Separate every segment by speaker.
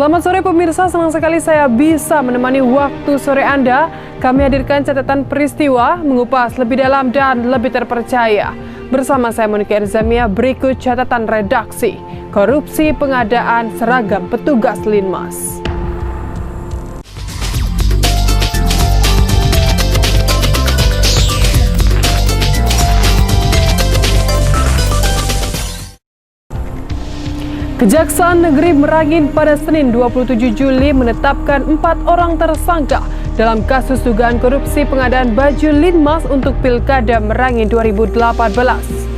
Speaker 1: Selamat sore pemirsa, senang sekali saya bisa menemani waktu sore Anda. Kami hadirkan catatan peristiwa, mengupas lebih dalam dan lebih terpercaya. Bersama saya Monika Erzamia, berikut catatan redaksi. Korupsi pengadaan seragam petugas Linmas. Kejaksaan Negeri Merangin pada Senin 27 Juli menetapkan 4 orang tersangka dalam kasus dugaan korupsi pengadaan baju Linmas untuk Pilkada Merangin 2018.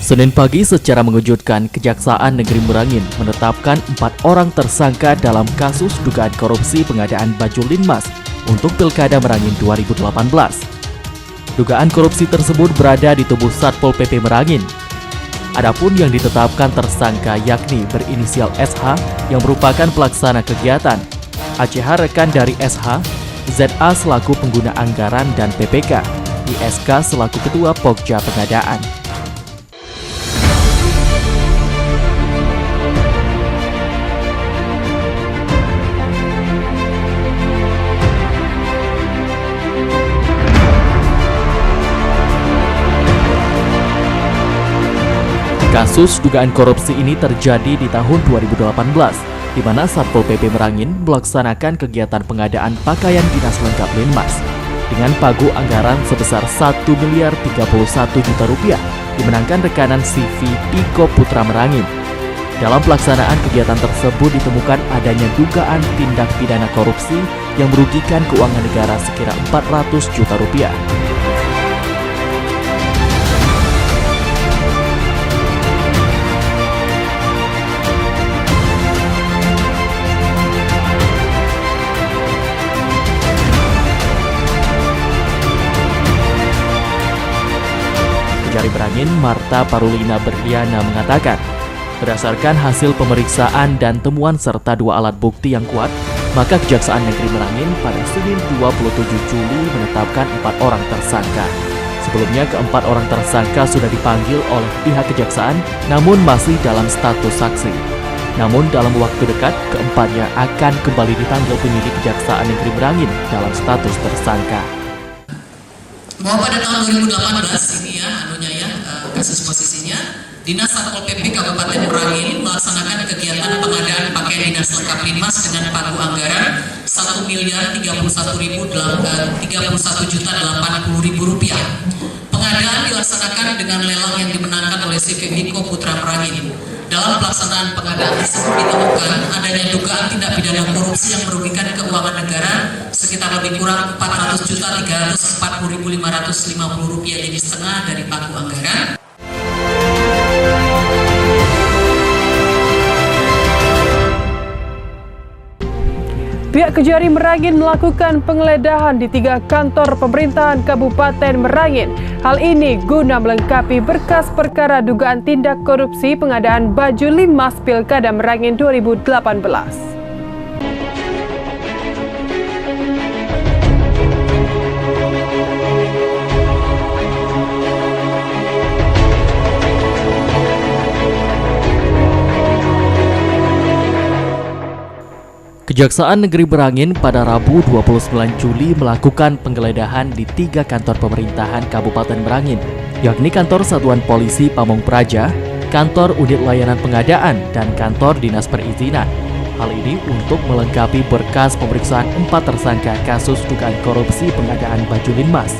Speaker 2: Senin pagi secara mengejutkan, Kejaksaan Negeri Merangin menetapkan 4 orang tersangka dalam kasus dugaan korupsi pengadaan baju Linmas untuk Pilkada Merangin 2018. Dugaan korupsi tersebut berada di tubuh Satpol PP Merangin. Adapun yang ditetapkan tersangka yakni berinisial SH yang merupakan pelaksana kegiatan, ACH rekan dari SH, ZA selaku pengguna anggaran dan PPK, ISK selaku ketua Pokja pengadaan. Kasus dugaan korupsi ini terjadi di tahun 2018, di mana Satpol PP Merangin melaksanakan kegiatan pengadaan pakaian dinas lengkap Linmas dengan pagu anggaran sebesar 1.031 miliar rupiah dimenangkan rekanan CV Piko Putra Merangin. Dalam pelaksanaan kegiatan tersebut ditemukan adanya dugaan tindak pidana korupsi yang merugikan keuangan negara sekira 400 juta rupiah. Dari Merangin, Marta Parulina Berliana mengatakan, berdasarkan hasil pemeriksaan dan temuan serta 2 alat bukti yang kuat, maka Kejaksaan Negeri Merangin pada Senin 27 Juli menetapkan 4 orang tersangka. Sebelumnya, keempat orang tersangka sudah dipanggil oleh pihak Kejaksaan, namun masih dalam status saksi. Namun dalam waktu dekat, keempatnya akan kembali dipanggil penyidik Kejaksaan Negeri Merangin dalam status tersangka.
Speaker 3: Bahwa pada tahun 2018 ini kasus posisinya Dinas Satpol PP Kabupaten Merangin melaksanakan kegiatan pengadaan pakaian dinas lengkap Linmas dengan pagu anggaran 1.031.080.000 rupiah. Pengadaan dilaksanakan dengan lelang yang dimenangkan oleh CV Piko Putra Merangin. Dalam pelaksanaan pengadaan tersebut ditemukan adanya dugaan tindak pidana korupsi yang merugikan keuangan negara sekitar lebih kurang 400.340.550 rupiah jadi setengah dari pagu anggaran.
Speaker 1: Pihak Kejari Merangin melakukan penggeledahan di 3 kantor pemerintahan Kabupaten Merangin. Hal ini guna melengkapi berkas perkara dugaan tindak korupsi pengadaan baju Linmas Pilkada Merangin 2018.
Speaker 2: Kejaksaan Negeri Merangin pada Rabu 29 Juli melakukan penggeledahan di 3 kantor pemerintahan Kabupaten Merangin, yakni kantor Satuan Polisi Pamong Praja, kantor Unit Layanan Pengadaan, dan kantor Dinas Perizinan. Hal ini untuk melengkapi berkas pemeriksaan 4 tersangka kasus dugaan korupsi pengadaan baju Linmas.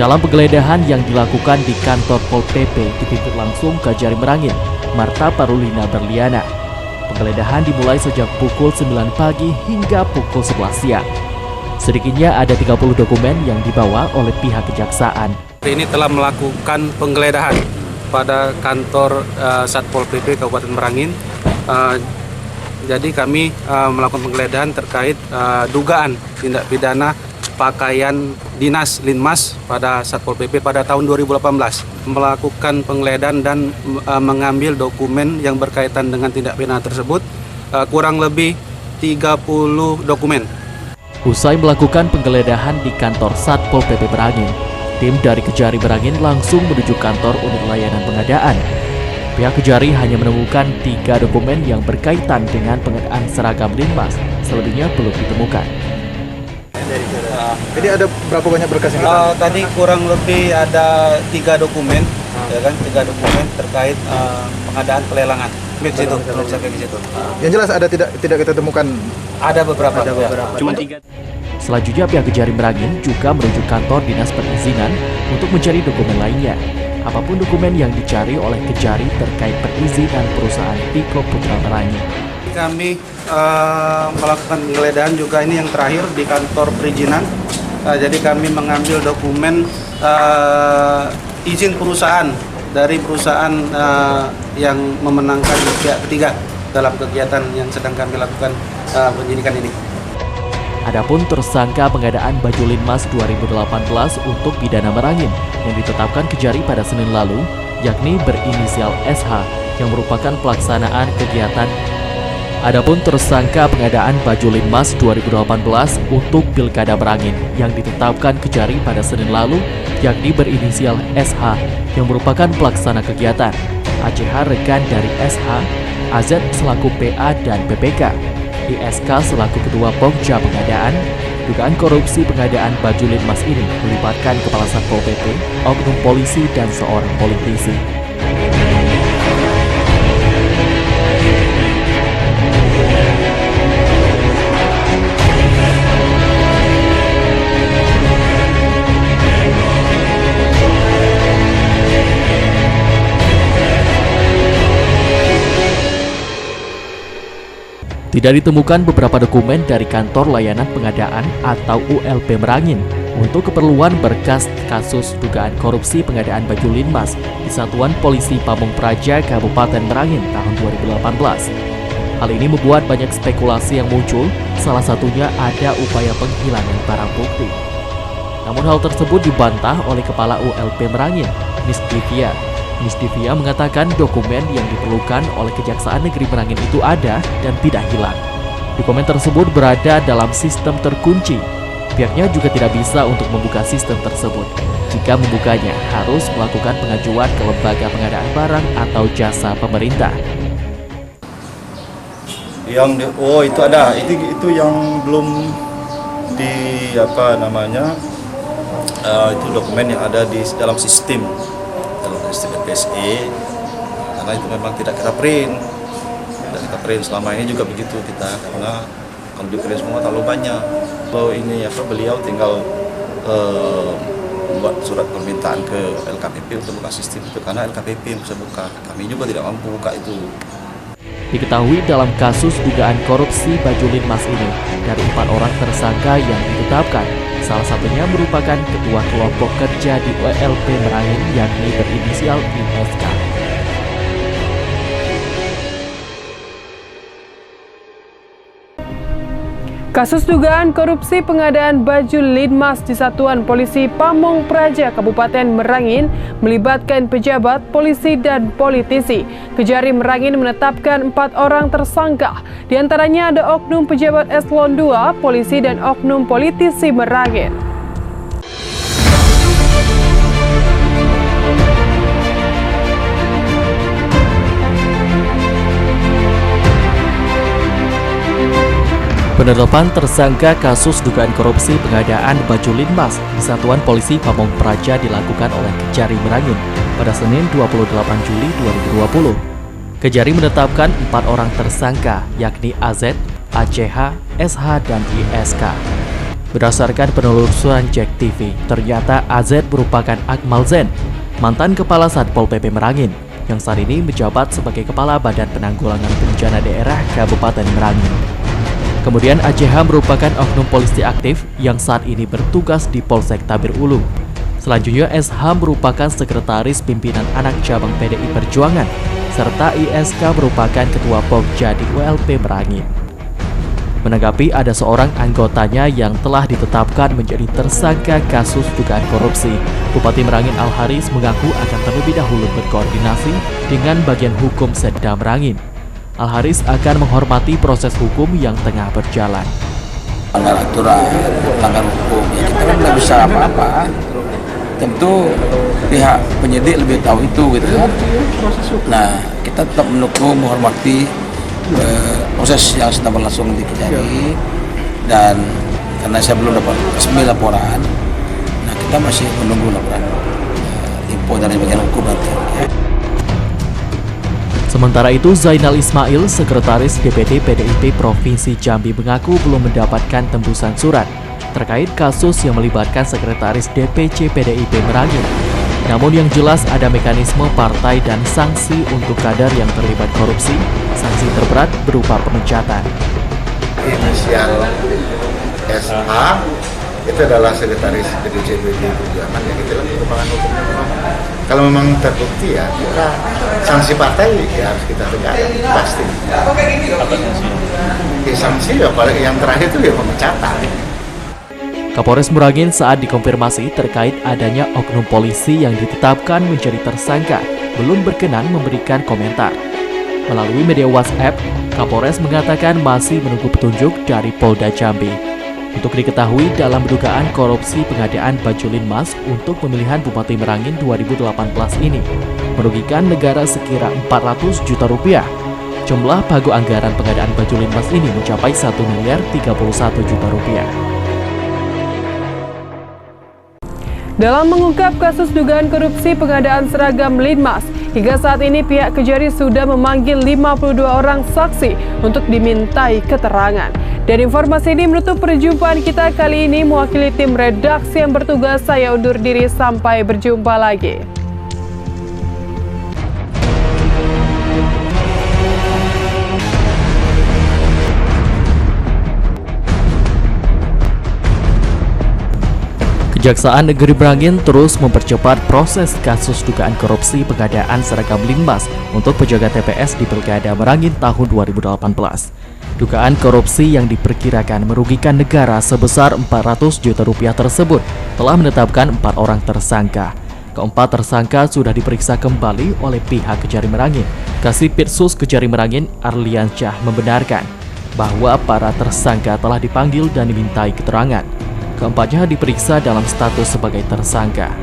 Speaker 2: Dalam penggeledahan yang dilakukan di kantor Pol PP dipimpin langsung Kejari Merangin, Marta Parulina Berliana. Penggeledahan dimulai sejak pukul 9 pagi hingga pukul 11 siang. Sedikitnya ada 30 dokumen yang dibawa oleh pihak kejaksaan.
Speaker 4: Ini telah melakukan penggeledahan pada kantor Satpol PP Kabupaten Merangin. Jadi kami melakukan penggeledahan terkait dugaan tindak pidana pakaian dinas Linmas pada Satpol PP pada tahun 2018. Melakukan penggeledahan dan mengambil dokumen yang berkaitan dengan tindak pidana tersebut kurang lebih 30 dokumen.
Speaker 2: Usai melakukan penggeledahan di kantor Satpol PP Merangin, tim dari Kejari Merangin langsung menuju kantor unit layanan pengadaan. Pihak Kejari hanya menemukan 3 dokumen yang berkaitan dengan pengadaan seragam Linmas, selebihnya belum ditemukan.
Speaker 5: Jadi ada berapa banyak berkas yang
Speaker 4: Tadi kurang lebih ada 3 dokumen, ya kan, 3 dokumen terkait pengadaan pelelangan. Sampai ke situ, belum sampai ke situ.
Speaker 5: Yang jelas ada tidak kita temukan.
Speaker 4: Ada beberapa.
Speaker 2: Cuma 3. Selanjutnya pihak Kejari Merangin juga menuju kantor dinas perizinan untuk mencari dokumen lainnya. Apapun dokumen yang dicari oleh Kejari terkait perizinan perusahaan Piko Putra Merangin.
Speaker 4: Kami melakukan penggeledahan juga ini yang terakhir di kantor perizinan. Jadi kami mengambil dokumen izin perusahaan dari perusahaan yang memenangkan pihak ketiga dalam kegiatan yang sedang kami lakukan penyidikan ini.
Speaker 2: Adapun tersangka pengadaan baju Linmas 2018 untuk pidana Merangin yang ditetapkan Kejari pada Senin lalu, yakni berinisial SH yang merupakan pelaksanaan kegiatan. Adapun tersangka pengadaan baju Linmas 2018 untuk Pilkada Merangin yang ditetapkan Kejari pada Senin lalu, yakni berinisial SH yang merupakan pelaksana kegiatan. ACH rekan dari SH, AZ selaku PA dan PPK, ISK selaku ketua Pokja pengadaan. Dugaan korupsi pengadaan baju Linmas ini melibatkan Kepala Satpol PP, oknum polisi dan seorang politisi. Tidak ditemukan beberapa dokumen dari Kantor Layanan Pengadaan atau ULP Merangin untuk keperluan berkas kasus dugaan korupsi pengadaan baju Linmas di Satuan Polisi Pamong Praja Kabupaten Merangin tahun 2018. Hal ini membuat banyak spekulasi yang muncul, salah satunya ada upaya penghilangan barang bukti. Namun hal tersebut dibantah oleh Kepala ULP Merangin, Miss Divia. Miss Divia mengatakan dokumen yang diperlukan oleh Kejaksaan Negeri Merangin itu ada dan tidak hilang. Dokumen tersebut berada dalam sistem terkunci. Pihaknya juga tidak bisa untuk membuka sistem tersebut. Jika membukanya, harus melakukan pengajuan ke lembaga pengadaan barang atau jasa pemerintah.
Speaker 6: Itu ada, itu yang belum di itu dokumen yang ada di dalam sistem PSE, karena itu memang tidak kita print selama ini juga begitu kita, karena kalau di print semua terlalu banyak. Kalau ini beliau tinggal membuat surat permintaan ke LKPP untuk buka sistem itu, karena LKPP yang bisa buka, kami juga tidak mampu buka itu.
Speaker 2: Diketahui dalam kasus dugaan korupsi baju Linmas ini, dari 4 orang tersangka yang ditetapkan, salah satunya merupakan ketua kelompok kerja di ULP Merangin yakni berinisial ISK.
Speaker 1: Kasus dugaan korupsi pengadaan baju Linmas di Satuan Polisi Pamong Praja Kabupaten Merangin melibatkan pejabat, polisi, dan politisi. Kejari Merangin menetapkan 4 orang tersangka. Di antaranya ada oknum pejabat eselon 2, polisi, dan oknum politisi Merangin.
Speaker 2: Penetapan tersangka kasus dugaan korupsi pengadaan baju Linmas di Satuan Polisi Pamong Praja dilakukan oleh Kejari Merangin pada Senin 28 Juli 2020. Kejari menetapkan 4 orang tersangka yakni AZ, ACH, SH, dan ISK. Berdasarkan penelusuran Jack TV, ternyata AZ merupakan Akmal Zen, mantan Kepala Satpol PP Merangin, yang saat ini menjabat sebagai Kepala Badan Penanggulangan Bencana Daerah Kabupaten Merangin. Kemudian ACH merupakan oknum polisi aktif yang saat ini bertugas di Polsek Tabir Ulu. Selanjutnya SH merupakan sekretaris pimpinan anak cabang PDI Perjuangan, serta ISK merupakan ketua Pokja di ULP Merangin. Menanggapi ada seorang anggotanya yang telah ditetapkan menjadi tersangka kasus dugaan korupsi, Bupati Merangin Al-Haris mengaku akan terlebih dahulu berkoordinasi dengan bagian hukum Setda Merangin. Al-Haris akan menghormati proses hukum yang tengah berjalan.
Speaker 7: Melanggar aturan, melanggar hukum, ya kita kan nggak bisa apa-apa. Tentu pihak penyidik lebih tahu itu gitu kan. Nah, kita tetap mendukung, menghormati proses yang sedang berlangsung di Kejari, dan karena saya belum dapat resmi laporan, nah kita masih menunggu laporan info dari bagian hukum nanti. Ya.
Speaker 2: Sementara itu, Zainal Ismail, Sekretaris DPD PDIP Provinsi Jambi mengaku belum mendapatkan tembusan surat terkait kasus yang melibatkan Sekretaris DPC PDIP Merangin. Namun yang jelas ada mekanisme partai dan sanksi untuk kader yang terlibat korupsi. Sanksi terberat berupa pemecatan.
Speaker 8: Inisial SH itu adalah Sekretaris DPC PDI Perjuangan, yang itu perkembangan hukumnya memang. Kalau memang terbukti ya kita sanksi partai ya harus kita tegakkan pasti. Sanksi ya paling yang terakhir itu ya pemecatan.
Speaker 2: Kapolres Merangin saat dikonfirmasi terkait adanya oknum polisi yang ditetapkan menjadi tersangka belum berkenan memberikan komentar. Melalui media WhatsApp, Kapolres mengatakan masih menunggu petunjuk dari Polda Jambi. Untuk diketahui, dalam dugaan korupsi pengadaan baju linmas untuk pemilihan Bupati Merangin 2018 ini merugikan negara sekira 400 juta rupiah. Jumlah pagu anggaran pengadaan baju linmas ini mencapai 1 miliar 31 juta rupiah.
Speaker 1: Dalam mengungkap kasus dugaan korupsi pengadaan seragam linmas, hingga saat ini pihak Kejari sudah memanggil 52 orang saksi untuk dimintai keterangan. Dan informasi ini menutup perjumpaan kita kali ini. Mewakili tim redaksi yang bertugas, saya undur diri, sampai berjumpa lagi.
Speaker 2: Kejaksaan Negeri Merangin terus mempercepat proses kasus dugaan korupsi pengadaan seragam linmas untuk pejabat TPS di Pilkada Merangin tahun 2018. Dugaan korupsi yang diperkirakan merugikan negara sebesar 400 juta rupiah tersebut telah menetapkan 4 orang tersangka. Keempat tersangka sudah diperiksa kembali oleh pihak Kejari Merangin. Kasipitsus Kejari Merangin, Arliansyah, membenarkan bahwa para tersangka telah dipanggil dan dimintai keterangan. Keempatnya diperiksa dalam status sebagai tersangka.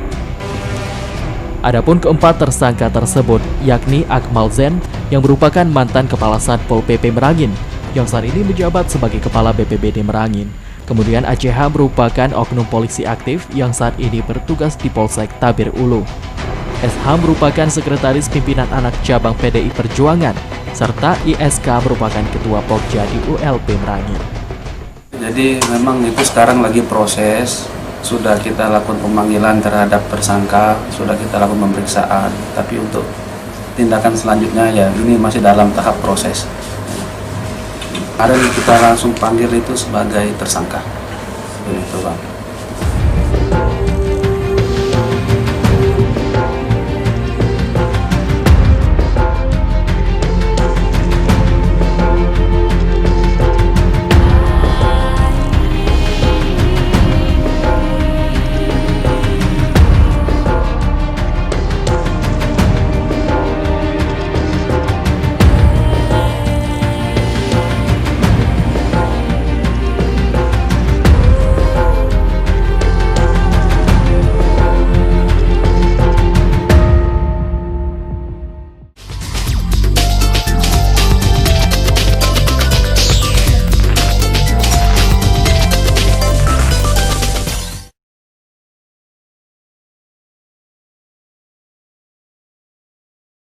Speaker 2: Adapun keempat tersangka tersebut yakni Akmal Zen yang merupakan mantan Kepala Satpol PP Merangin yang saat ini menjabat sebagai Kepala BPBD Merangin. Kemudian ACH merupakan oknum polisi aktif yang saat ini bertugas di Polsek Tabir Ulu. SH merupakan Sekretaris Pimpinan Anak Cabang PDI Perjuangan, serta ISK merupakan Ketua Pokja di ULP Merangin.
Speaker 9: Jadi memang itu sekarang lagi proses, sudah kita lakukan pemanggilan terhadap tersangka, sudah kita lakukan pemeriksaan, tapi untuk tindakan selanjutnya ya ini masih dalam tahap proses. Kemarin kita langsung panggil itu sebagai tersangka. Begitu, Bang.